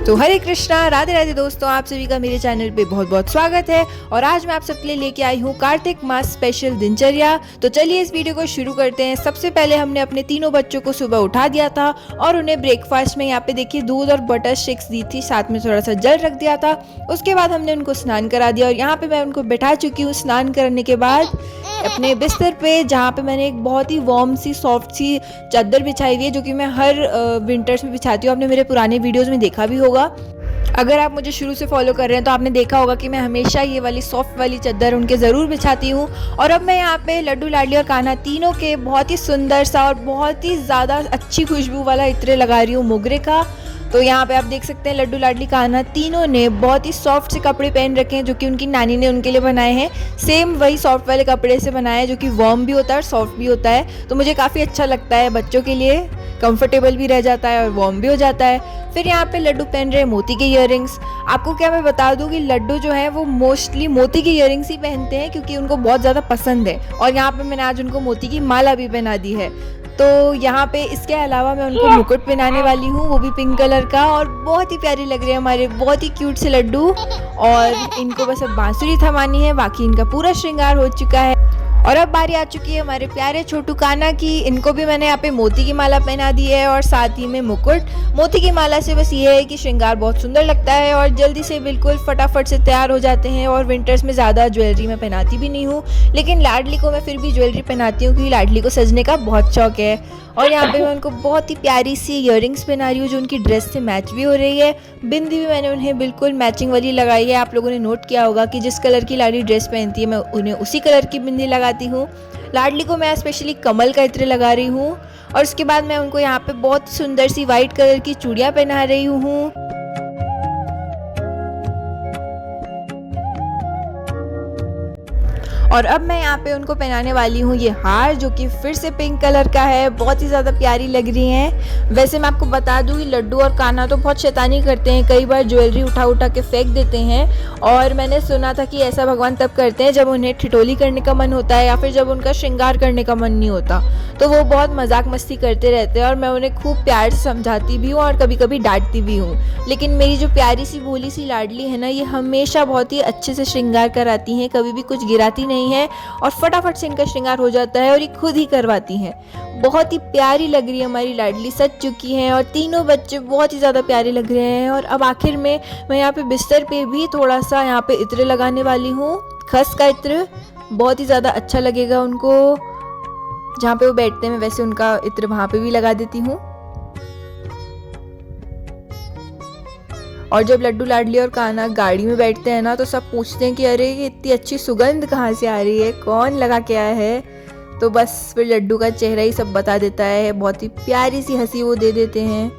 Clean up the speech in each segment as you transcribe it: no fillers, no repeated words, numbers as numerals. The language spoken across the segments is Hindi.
तो हरे कृष्णा, राधे राधे दोस्तों, आप सभी का मेरे चैनल पे बहुत बहुत स्वागत है। और आज मैं आप सबके लिए लेके आई हूँ कार्तिक मास स्पेशल दिनचर्या। तो चलिए इस वीडियो को शुरू करते हैं। सबसे पहले हमने अपने तीनों बच्चों को सुबह उठा दिया था और उन्हें ब्रेकफास्ट में यहाँ पे देखिए दूध और बटर शेक्स दी थी, साथ में थोड़ा सा जल रख दिया था। उसके बाद हमने उनको स्नान करा दिया और यहाँ पे मैं उनको बैठा चुकी हूँ स्नान करने के बाद अपने बिस्तर पे, जहाँ पे मैंने एक बहुत ही वार्म सी सॉफ्ट सी चादर बिछाई हुई है, जो कि मैं हर विंटर्स में बिछाती हूँ। आपने मेरे पुराने वीडियोस में देखा भी होगा। अगर आप मुझे शुरू से फॉलो कर रहे हैं तो आपने देखा होगा कि मैं हमेशा ये वाली सॉफ्ट वाली चादर उनके ज़रूर बिछाती हूँ। और अब मैं यहाँ पे लड्डू, लाडली और कान्हा तीनों के बहुत ही सुंदर सा और बहुत ही ज़्यादा अच्छी खुशबू वाला इत्र लगा रही हूँ मोगरे का। तो यहाँ पे आप देख सकते हैं लड्डू, लाडली, कान्हा तीनों ने बहुत ही सॉफ्ट से कपड़े पहन रखे हैं, जो कि उनकी नानी ने उनके लिए बनाए हैं। सेम वही सॉफ्ट वाले कपड़े से बनाए हैं, जो कि वार्म भी होता है और सॉफ्ट भी होता है। तो मुझे काफ़ी अच्छा लगता है, बच्चों के लिए कंफर्टेबल भी रह जाता है और वार्म भी हो जाता है। फिर यहाँ पे लड्डू पहन रहे हैं मोती के इयररिंग्स। आपको क्या मैं बता दूँ कि लड्डू जो है वो मोस्टली मोती के इयररिंग्स ही पहनते हैं, क्योंकि उनको बहुत ज़्यादा पसंद है। और यहाँ पे मैंने आज उनको मोती की माला भी पहना दी है। तो यहाँ पे इसके अलावा मैं उनको मुकुट पहनाने वाली हूँ, वो भी पिंक कलर का, और बहुत ही प्यारी लग रहे हैं हमारे बहुत ही क्यूट से लड्डू। और इनको बस अब बांसुरी थमानी है, बाकी इनका पूरा श्रृंगार हो चुका है। और अब बारी आ चुकी है हमारे प्यारे छोटू कान्हा की। इनको भी मैंने यहाँ पे मोती की माला पहना दी है और साथ ही में मुकुट। मोती की माला से बस ये है कि श्रृंगार बहुत सुंदर लगता है और जल्दी से बिल्कुल फटाफट से तैयार हो जाते हैं। और विंटर्स में ज़्यादा ज्वेलरी मैं पहनाती भी नहीं हूँ, लेकिन लाडली को मैं फिर भी ज्वेलरी पहनाती हूँ, क्योंकि लाडली को सजने का बहुत शौक है। और यहाँ पे मैं उनको बहुत ही प्यारी सी इयररिंग्स पहना रही हूँ, जो उनकी ड्रेस से मैच भी हो रही है। बिंदी भी मैंने उन्हें बिल्कुल मैचिंग वाली लगाई है। आप लोगों ने नोट किया होगा कि जिस कलर की लाडली ड्रेस पहनती है मैं उन्हें उसी कलर की बिंदी लगाती हूँ। लाडली को मैं स्पेशली कमल का इत्र लगा रही हूँ। और उसके बाद मैं उनको यहाँ पे बहुत सुंदर सी वाइट कलर की चूड़ियाँ पहना रही हूँ। और अब मैं यहाँ पे उनको पहनाने वाली हूँ ये हार, जो कि फिर से पिंक कलर का है। बहुत ही ज़्यादा प्यारी लग रही हैं। वैसे मैं आपको बता दूँ कि लड्डू और कान्हा तो बहुत शैतानी करते हैं, कई बार ज्वेलरी उठा उठा के फेंक देते हैं। और मैंने सुना था कि ऐसा भगवान तब करते हैं जब उन्हें ठिठोली करने का मन होता है, या फिर जब उनका श्रृंगार करने का मन नहीं होता। तो वो बहुत मजाक मस्ती करते रहते हैं और मैं उन्हें खूब प्यार से समझाती भी हूँ और कभी कभी डांटती भी हूँ। लेकिन मेरी जो प्यारी सी भोली सी लाडली है ना, ये हमेशा बहुत ही अच्छे से श्रृंगार कराती हैं, कभी भी कुछ गिराती नहीं है और फटाफट से इनका श्रृंगार हो जाता है और ये खुद ही करवाती हैं। बहुत ही प्यारी लग रही है हमारी लाडली, सज चुकी हैं और तीनों बच्चे बहुत ही ज़्यादा प्यारे लग रहे हैं। और अब आखिर में मैं यहाँ पे बिस्तर पे भी थोड़ा सा यहाँ पे इत्र लगाने वाली हूँ, खस का इत्र। बहुत ही ज़्यादा अच्छा लगेगा उनको, जहाँ पे वो बैठते हैं वैसे उनका इत्र वहाँ पे भी लगा देती हूँ। और जब लड्डू, लाडली और कान्हा गाड़ी में बैठते हैं ना, तो सब पूछते हैं कि अरे ये इतनी अच्छी सुगंध कहाँ से आ रही है, कौन लगा के आया है। तो बस फिर लड्डू का चेहरा ही सब बता देता है। बहुत ही प्यारी सी हंसी वो दे देते हैं।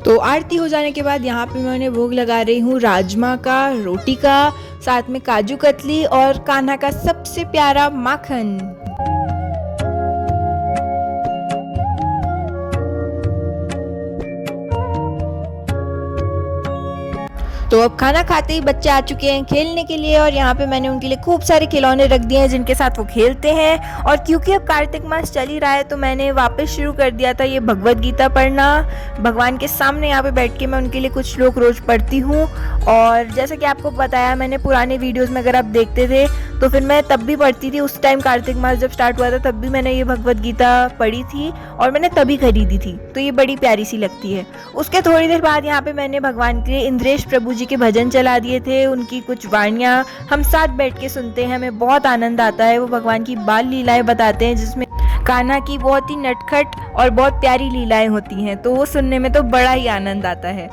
तो आरती हो जाने के बाद यहाँ पे मैं उन्हें भोग लगा रही हूँ राजमा का, रोटी का, साथ में काजू कतली और कान्हा का सबसे प्यारा माखन। तो अब खाना खाते ही बच्चे आ चुके हैं खेलने के लिए, और यहाँ पे मैंने उनके लिए खूब सारे खिलौने रख दिए हैं जिनके साथ वो खेलते हैं। और क्योंकि अब कार्तिक मास चल ही रहा है तो मैंने वापस शुरू कर दिया था ये भगवत गीता पढ़ना। भगवान के सामने यहाँ पे बैठ के मैं उनके लिए कुछ श्लोक रोज पढ़ती हूँ। और जैसा कि आपको बताया मैंने पुराने वीडियोस में, अगर आप देखते थे तो फिर मैं तब भी पढ़ती थी। उस टाइम कार्तिक मास जब स्टार्ट हुआ था तब भी मैंने ये भगवत गीता पढ़ी थी और मैंने तभी खरीदी थी। तो ये बड़ी प्यारी सी लगती है। उसके थोड़ी देर बाद यहाँ पे मैंने भगवान के लिए इंद्रेश प्रभु जी के भजन चला दिए थे। उनकी कुछ वाणियाँ हम साथ बैठ के सुनते हैं, हमें बहुत आनंद आता है। वो भगवान की बाल लीलाएं बताते हैं, जिसमें कान्हा की बहुत ही नटखट और बहुत प्यारी लीलाएं होती हैं। तो वो सुनने में तो बड़ा ही आनंद आता है।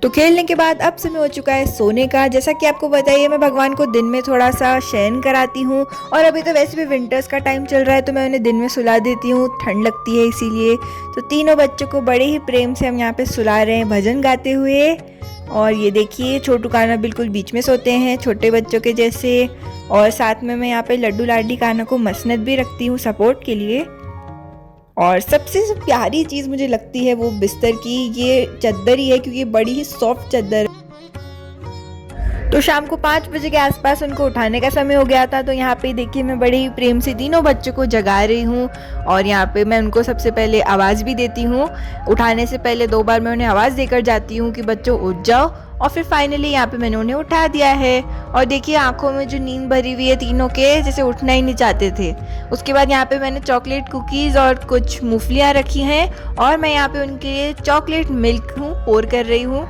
तो खेलने के बाद अब समय हो चुका है सोने का। जैसा कि आपको बताइए मैं भगवान को दिन में थोड़ा सा शयन कराती हूँ, और अभी तो वैसे भी विंटर्स का टाइम चल रहा है तो मैं उन्हें दिन में सुला देती हूँ, ठंड लगती है इसीलिए। तो तीनों बच्चों को बड़े ही प्रेम से हम यहाँ पे सुला रहे हैं भजन गाते हुए। और ये देखिए छोटू कान्हा बिल्कुल बीच में सोते हैं छोटे बच्चों के जैसे। और साथ में मैं यहाँ पे लड्डू लाडली कान्हा को मसनद भी रखती हूँ सपोर्ट के लिए। और सबसे प्यारी चीज़ मुझे लगती है वो बिस्तर की ये चादर ही है, क्योंकि ये बड़ी ही सॉफ्ट चादर है। तो शाम को 5 बजे के आसपास उनको उठाने का समय हो गया था। तो यहाँ पे देखिए मैं बड़े ही प्रेम से तीनों बच्चों को जगा रही हूँ। और यहाँ पे मैं उनको सबसे पहले आवाज़ भी देती हूँ। उठाने से पहले 2 बार मैं उन्हें आवाज़ देकर जाती हूँ कि बच्चों उठ जाओ। और फिर फाइनली यहाँ पे मैंने उन्हें उठा दिया है। और देखिए आंखों में जो नींद भरी हुई है तीनों के, जैसे उठना ही नहीं चाहते थे। उसके बाद यहाँ पे मैंने चॉकलेट कुकीज़ और कुछ मूंगफलियाँ रखी हैं। और मैं यहाँ पे उनके लिए चॉकलेट मिल्क पोर कर रही हूँ।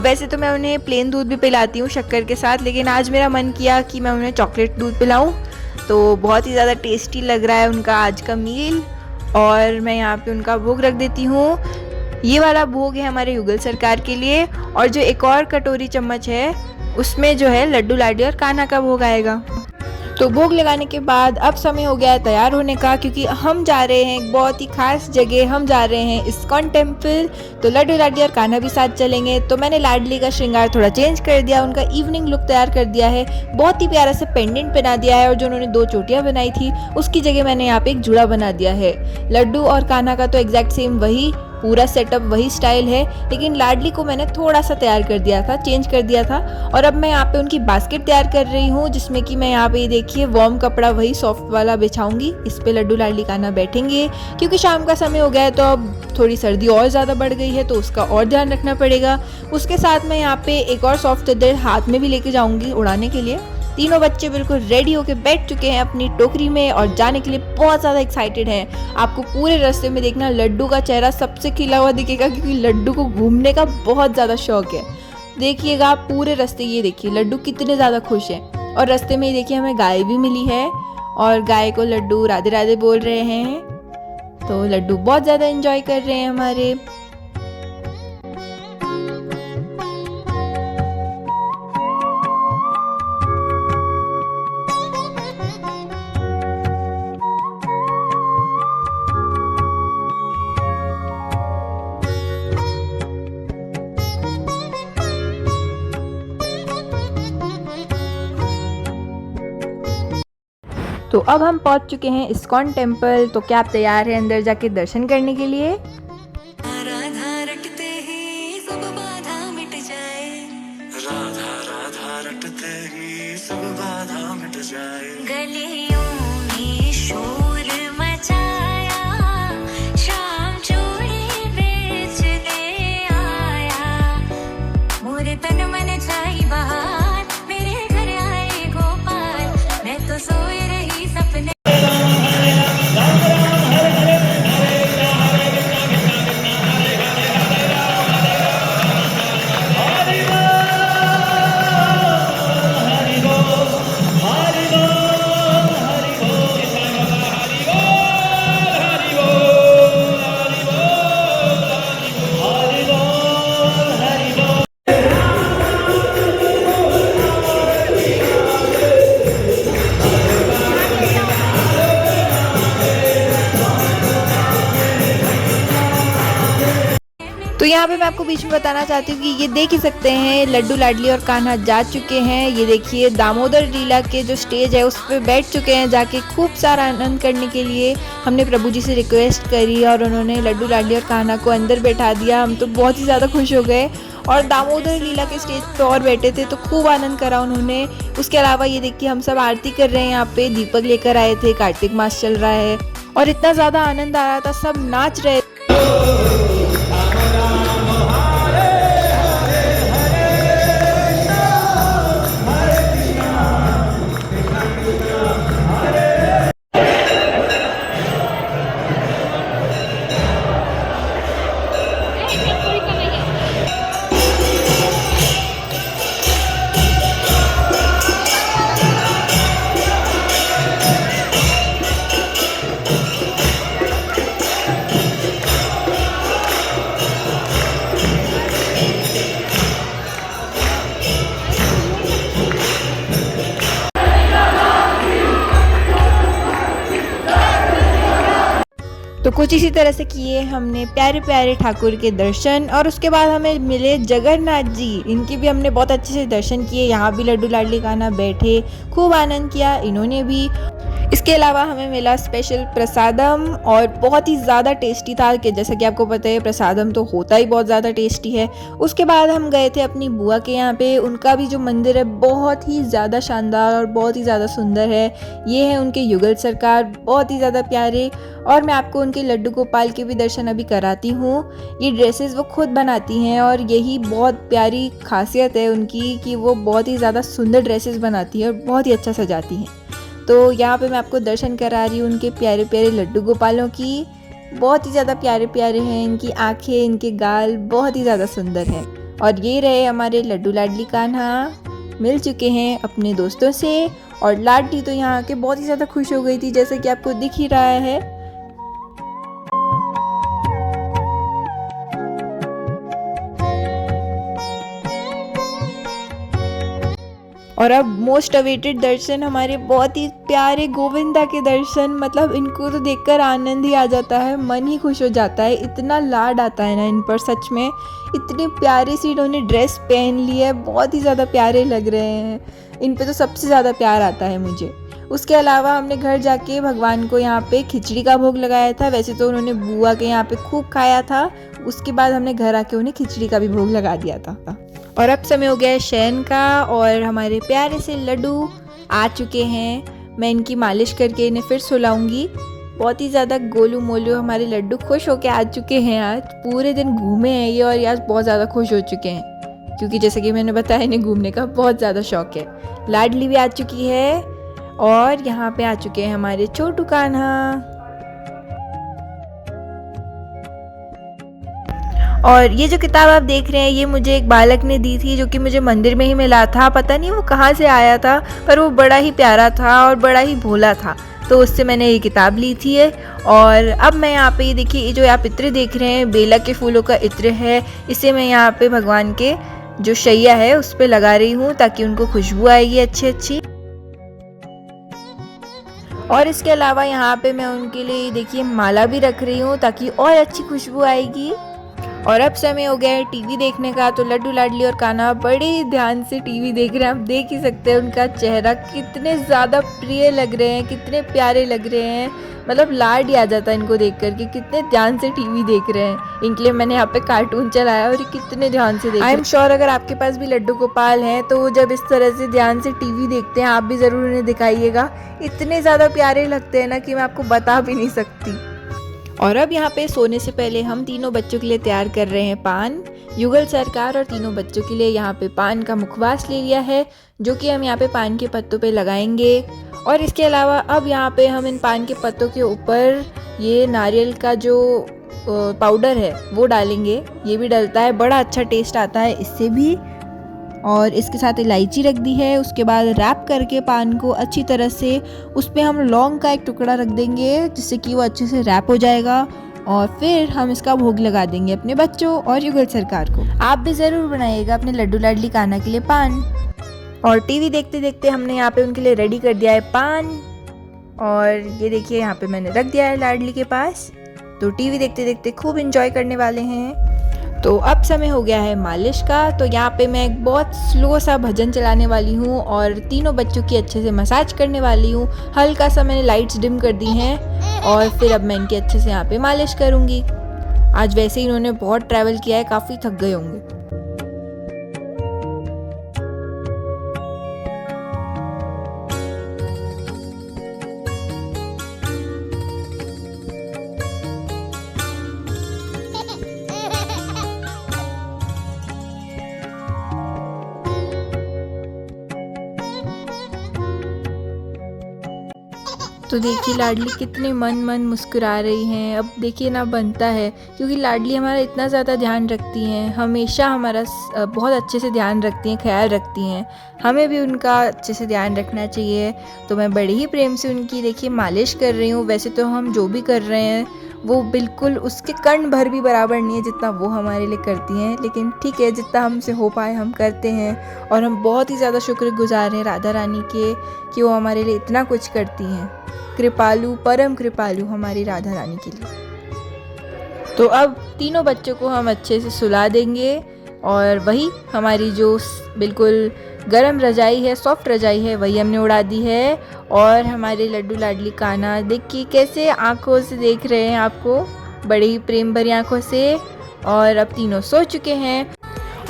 वैसे तो मैं उन्हें प्लेन दूध भी पिलाती हूँ शक्कर के साथ, लेकिन आज मेरा मन किया कि मैं उन्हें चॉकलेट दूध पिलाऊँ। तो बहुत ही ज़्यादा टेस्टी लग रहा है उनका आज का मील। और मैं यहाँ पे उनका भोग रख देती हूँ। ये वाला भोग है हमारे युगल सरकार के लिए। और जो एक और कटोरी चम्मच है उसमें जो है लड्डू लाडली और कान्हा का भोग आएगा। तो भोग लगाने के बाद अब समय हो गया है तैयार होने का, क्योंकि हम जा रहे हैं एक बहुत ही खास जगह। हम जा रहे हैं इस्कॉन टेम्पल। तो लड्डू लाडली और कान्हा भी साथ चलेंगे। तो मैंने लाडली का श्रृंगार थोड़ा चेंज कर दिया, उनका इवनिंग लुक तैयार कर दिया है। बहुत ही प्यारा सा पेंडेंट बना दिया है। और जो उन्होंने 2 चोटियाँ बनाई थी उसकी जगह मैंने यहाँ पे एक जुड़ा बना दिया है। लड्डू और कान्हा का तो एग्जैक्ट सेम वही पूरा सेटअप वही स्टाइल है, लेकिन लाडली को मैंने थोड़ा सा तैयार कर दिया था, चेंज कर दिया था। और अब मैं यहाँ पे उनकी बास्केट तैयार कर रही हूँ, जिसमें कि मैं यहाँ पे देखिए वार्म कपड़ा वही सॉफ्ट वाला बिछाऊंगी। इस पे लड्डू लाडली कान्हा बैठेंगे, क्योंकि शाम का समय हो गया है तो अब थोड़ी सर्दी और ज़्यादा बढ़ गई है, तो उसका और ध्यान रखना पड़ेगा। उसके साथ मैं यहाँ पे एक और सॉफ्ट चादर हाथ में भी लेके जाऊँगी उड़ाने के लिए। तीनों बच्चे बिल्कुल रेडी होके बैठ चुके हैं अपनी टोकरी में और जाने के लिए बहुत ज़्यादा एक्साइटेड हैं। आपको पूरे रास्ते में देखना लड्डू का चेहरा सबसे खिला हुआ दिखेगा, क्योंकि लड्डू को घूमने का बहुत ज़्यादा शौक है। देखिएगा आप पूरे रास्ते, ये देखिए लड्डू कितने ज़्यादा खुश हैं। और रास्ते में ही देखिए हमें गाय भी मिली है और गाय को लड्डू राधे राधे बोल रहे हैं। तो लड्डू बहुत ज़्यादा एंजॉय कर रहे हैं हमारे। तो अब हम पहुंच चुके हैं इस्कॉन टेम्पल। तो क्या आप तैयार हैं अंदर जाके दर्शन करने के लिए? राधा रटते ही सब बाधा मिट जाए, राधा राधा रटते ही सब बाधा मिट जाए। गलियों में शोर मचाया, शाम चूड़ी बेचने आया। मोरे तन मन छाई बहार, मेरे घर आए गोपाल। मैं तो सोई रही सपने। तो यहाँ पे मैं आपको बीच में बताना चाहती हूँ कि ये देख ही सकते हैं लड्डू लाडली और कान्हा जा चुके हैं। ये देखिए दामोदर लीला के जो स्टेज है उस पर बैठ चुके हैं जाके खूब सारा आनंद करने के लिए। हमने प्रभु जी से रिक्वेस्ट करी और उन्होंने लड्डू लाडली और कान्हा को अंदर बैठा दिया। हम तो बहुत ही ज़्यादा खुश हो गए और दामोदर लीला के स्टेज पे और बैठे थे तो खूब आनंद करा उन्होंने। उसके अलावा ये देखिए हम सब आरती कर रहे हैं, यहाँ पे दीपक लेकर आए थे, कार्तिक मास चल रहा है और इतना ज़्यादा आनंद आ रहा था, सब नाच रहे। कुछ इसी तरह से किए हमने प्यारे प्यारे ठाकुर के दर्शन। और उसके बाद हमें मिले जगन्नाथ जी, इनके भी हमने बहुत अच्छे से दर्शन किए। यहाँ भी लड्डू लाडली कान्हा बैठे, खूब आनंद किया इन्होंने भी। इसके अलावा हमें मिला स्पेशल प्रसादम और बहुत ही ज़्यादा टेस्टी था, कि जैसा कि आपको पता है प्रसादम तो होता ही बहुत ज़्यादा टेस्टी है। उसके बाद हम गए थे अपनी बुआ के यहाँ पे, उनका भी जो मंदिर है बहुत ही ज़्यादा शानदार और बहुत ही ज़्यादा सुंदर है। ये है उनके युगल सरकार, बहुत ही ज़्यादा प्यारे। और मैं आपको उनके लड्डू गोपाल के भी दर्शन अभी कराती हूँ। ये ड्रेसेस वो खुद बनाती हैं और यही बहुत प्यारी खासियत है उनकी कि वो बहुत ही ज़्यादा सुंदर ड्रेसेस बनाती है और बहुत ही अच्छा सजाती हैं। तो यहाँ पे मैं आपको दर्शन करा रही हूँ उनके प्यारे प्यारे लड्डू गोपालों की। बहुत ही ज़्यादा प्यारे प्यारे हैं, इनकी आंखें, इनके गाल बहुत ही ज़्यादा सुंदर हैं। और ये रहे हमारे लड्डू लाडली कान्हा, मिल चुके हैं अपने दोस्तों से। और लाडली तो यहाँ आके बहुत ही ज़्यादा खुश हो गई थी, जैसे कि आपको दिख ही रहा है। और अब मोस्ट अवेटेड दर्शन हमारे बहुत ही प्यारे गोविंदा के दर्शन। मतलब इनको तो देखकर आनंद ही आ जाता है, मन ही खुश हो जाता है। इतना लाड आता है ना इन पर, सच में इतनी प्यारी सी इन्होंने ड्रेस पहन ली है, बहुत ही ज़्यादा प्यारे लग रहे हैं। इन पे तो सबसे ज़्यादा प्यार आता है मुझे। उसके अलावा हमने घर जाके भगवान को यहाँ पे खिचड़ी का भोग लगाया था। वैसे तो उन्होंने बुआ के यहाँ पे खूब खाया था, उसके बाद हमने घर आके उन्हें खिचड़ी का भी भोग लगा दिया था। और अब समय हो गया है शयन का, और हमारे प्यारे से लड्डू आ चुके हैं। मैं इनकी मालिश करके इन्हें फिर सुलाऊंगी। बहुत ही ज़्यादा गोलू मोलू हमारे लड्डू खुश होके आ चुके हैं। आज पूरे दिन घूमे हैं ये और आज बहुत ज़्यादा खुश हो चुके हैं, क्योंकि जैसे कि मैंने बताया इन्हें घूमने का बहुत ज़्यादा शौक है। लाडली भी आ चुकी है और यहाँ पे आ चुके हैं हमारे छोटू कान्हा। और ये जो किताब आप देख रहे हैं ये मुझे एक बालक ने दी थी, जो कि मुझे मंदिर में ही मिला था। पता नहीं वो कहाँ से आया था, पर वो बड़ा ही प्यारा था और बड़ा ही भोला था, तो उससे मैंने ये किताब ली थी। और अब मैं यहाँ पे ये देखिए, ये जो आप इत्र देख रहे हैं बेला के फूलों का इत्र है। इसे मैं यहाँ पे भगवान के जो शैया है उस पर लगा रही हूँ ताकि उनको खुशबू आएगी अच्छी अच्छी। और इसके अलावा यहाँ पे मैं उनके लिए देखिए माला भी रख रही हूँ ताकि और अच्छी खुशबू आएगी। और अब समय हो गया है टीवी देखने का, तो लड्डू लाडली और कान्हा बड़े ही ध्यान से टीवी देख रहे हैं। आप देख ही सकते हैं उनका चेहरा कितने ज़्यादा प्रिय लग रहे हैं, कितने प्यारे लग रहे हैं। मतलब लाड ही आ जाता है इनको देख करके, कितने ध्यान से टीवी देख रहे हैं। इनके लिए मैंने यहाँ पे कार्टून चलाया और ये कितने ध्यान से देख रहे हैं। आई एम श्योर अगर आपके पास भी लड्डू गोपाल हैं तो जब इस तरह से ध्यान से टीवी देखते हैं आप भी ज़रूर उन्हें दिखाइएगा। इतने ज़्यादा प्यारे लगते हैं ना कि मैं आपको बता भी नहीं सकती। और अब यहाँ पे सोने से पहले हम तीनों बच्चों के लिए तैयार कर रहे हैं पान। युगल सरकार और तीनों बच्चों के लिए यहाँ पे पान का मुखवास ले लिया है, जो कि हम यहाँ पे पान के पत्तों पे लगाएंगे। और इसके अलावा अब यहाँ पे हम इन पान के पत्तों के ऊपर ये नारियल का जो पाउडर है वो डालेंगे। ये भी डलता है, बड़ा अच्छा टेस्ट आता है इससे भी। और इसके साथ इलायची रख दी है। उसके बाद रैप करके पान को अच्छी तरह से उस पर हम लौंग का एक टुकड़ा रख देंगे, जिससे कि वो अच्छे से रैप हो जाएगा। और फिर हम इसका भोग लगा देंगे अपने बच्चों और युगल सरकार को। आप भी ज़रूर बनाइएगा अपने लड्डू लाडली कान्हा के लिए पान। और टीवी देखते देखते हमने यहाँ पे उनके लिए रेडी कर दिया है पान। और ये देखिए यहाँ पे मैंने रख दिया है लाडली के पास। तो टीवी देखते देखते खूब इंजॉय करने वाले हैं। तो अब समय हो गया है मालिश का। तो यहाँ पे मैं एक बहुत स्लो सा भजन चलाने वाली हूँ और तीनों बच्चों की अच्छे से मसाज करने वाली हूँ। हल्का सा मैंने लाइट्स डिम कर दी हैं और फिर अब मैं इनकी अच्छे से यहाँ पे मालिश करूँगी। आज वैसे ही इन्होंने बहुत ट्रैवल किया है, काफ़ी थक गए होंगे। तो देखिए लाडली कितने मन मुस्कुरा रही हैं। अब देखिए ना बनता है, क्योंकि लाडली हमारा इतना ज़्यादा ध्यान रखती हैं, हमेशा हमारा बहुत अच्छे से ध्यान रखती हैं, ख्याल रखती हैं। हमें भी उनका अच्छे से ध्यान रखना चाहिए। तो मैं बड़े ही प्रेम से उनकी देखिए मालिश कर रही हूँ। वैसे तो हम जो भी कर रहे हैं वो बिल्कुल उसके कण भर भी बराबर नहीं है जितना वो हमारे लिए करती हैं, लेकिन ठीक है जितना हमसे हो पाए हम करते हैं। और हम बहुत ही ज़्यादा शुक्रगुजार हैं राधा रानी के कि वो हमारे लिए इतना कुछ करती हैं। कृपालु, परम कृपालु हमारी राधा रानी के लिए। तो अब तीनों बच्चों को हम अच्छे से सुला देंगे और वही हमारी जो बिल्कुल गरम रजाई है, सॉफ्ट रजाई है, वही हमने उड़ा दी है। और हमारे लड्डू लाडली कान्हा देखिए कैसे आंखों से देख रहे हैं आपको, बड़े ही प्रेम भरी आंखों से। और अब तीनों सो चुके हैं।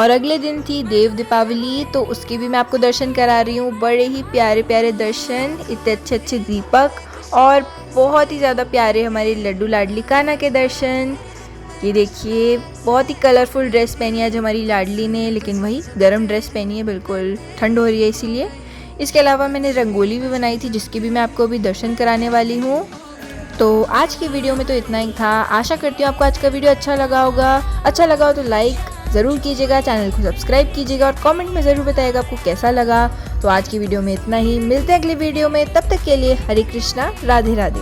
और अगले दिन थी देव दीपावली, तो उसके भी मैं आपको दर्शन करा रही हूँ। बड़े ही प्यारे प्यारे दर्शन, इतने अच्छे अच्छे दीपक और बहुत ही ज़्यादा प्यारे हमारे लड्डू लाडली कान्हा के दर्शन। ये देखिए बहुत ही कलरफुल ड्रेस पहनी है आज हमारी लाडली ने, लेकिन वही गरम ड्रेस पहनी है, बिल्कुल ठंड हो रही है इसीलिए। इसके अलावा मैंने रंगोली भी बनाई थी जिसके भी मैं आपको अभी दर्शन कराने वाली हूँ। तो आज की वीडियो में तो इतना ही था। आशा करती हूँ आपको आज का वीडियो अच्छा लगा होगा। अच्छा लगा हो तो लाइक ज़रूर कीजिएगा, चैनल को सब्सक्राइब कीजिएगा और कमेंट में ज़रूर बताइएगा आपको कैसा लगा। तो आज की वीडियो में इतना ही, मिलते हैं अगली वीडियो में, तब तक के लिए हरे कृष्णा, राधे राधे।